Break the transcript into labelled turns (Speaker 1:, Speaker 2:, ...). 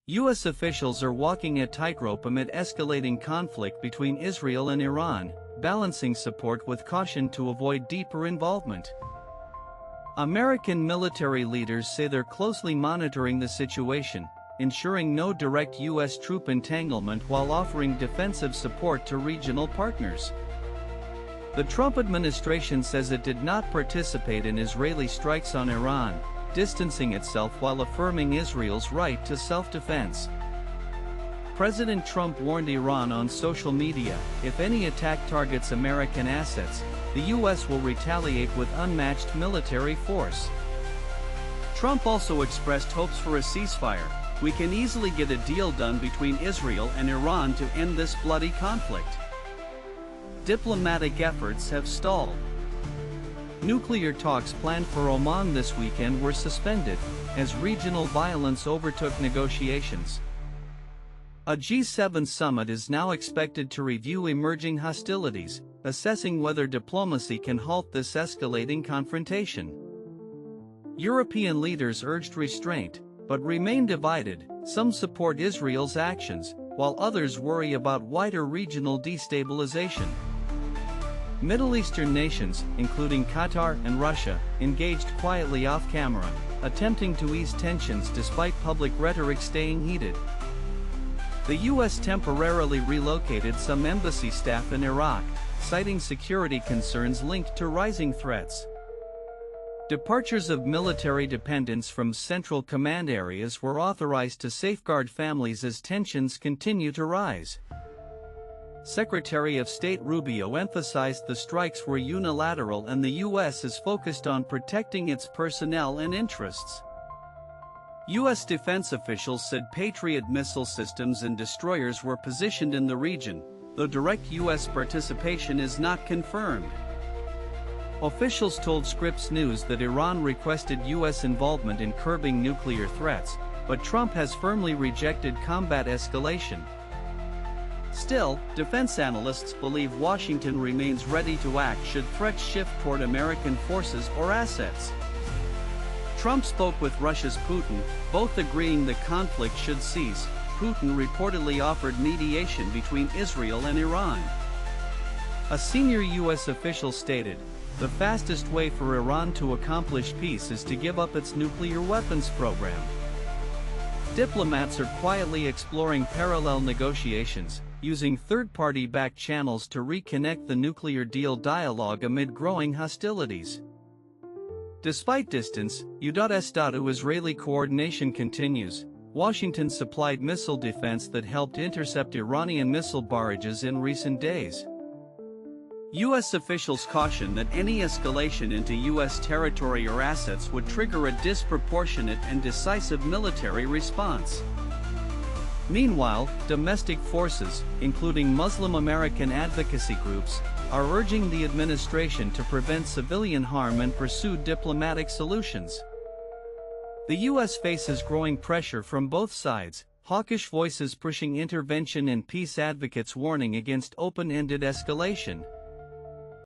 Speaker 1: U.S. officials are walking a tightrope amid escalating conflict between Israel and Iran, balancing support with caution to avoid deeper involvement. American military leaders say they're closely monitoring the situation, ensuring no direct U.S. troop entanglement while offering defensive support to regional partners. The Trump administration says it did not participate in Israeli strikes on Iran, distancing itself while affirming Israel's right to self-defense. President Trump warned Iran on social media, if any attack targets American assets, the U.S. will retaliate with unmatched military force. Trump also expressed hopes for a ceasefire. We can easily get a deal done between Israel and Iran to end this bloody conflict. Diplomatic efforts have stalled. Nuclear talks planned for Oman this weekend were suspended, as regional violence overtook negotiations. A G7 summit is now expected to review emerging hostilities, assessing whether diplomacy can halt this escalating confrontation. European leaders urged restraint, but remain divided. Some support Israel's actions, while others worry about wider regional destabilization. Middle Eastern nations, including Qatar and Russia, engaged quietly off-camera, attempting to ease tensions despite public rhetoric staying heated. The U.S. temporarily relocated some embassy staff in Iraq, citing security concerns linked to rising threats. Departures of military dependents from central command areas were authorized to safeguard families as tensions continue to rise. Secretary of State Rubio emphasized the strikes were unilateral and the U.S. is focused on protecting its personnel and interests. U.S. defense officials said Patriot missile systems and destroyers were positioned in the region, though direct U.S. participation is not confirmed. Officials told Scripps News that Iran requested U.S. involvement in curbing nuclear threats, but Trump has firmly rejected combat escalation. Still, defense analysts believe Washington remains ready to act should threats shift toward American forces or assets. Trump spoke with Russia's Putin, both agreeing the conflict should cease. Putin reportedly offered mediation between Israel and Iran. A senior U.S. official stated, "The fastest way for Iran to accomplish peace is to give up its nuclear weapons program." Diplomats are quietly exploring parallel negotiations, using third-party backed channels to reconnect the nuclear deal dialogue amid growing hostilities. Despite distance, Israeli coordination continues. Washington supplied missile defense that helped intercept Iranian missile barrages in recent days. U.S. officials caution that any escalation into U.S. territory or assets would trigger a disproportionate and decisive military response. Meanwhile, domestic forces, including Muslim American advocacy groups, are urging the administration to prevent civilian harm and pursue diplomatic solutions. The U.S. faces growing pressure from both sides, hawkish voices pushing intervention and peace advocates warning against open-ended escalation.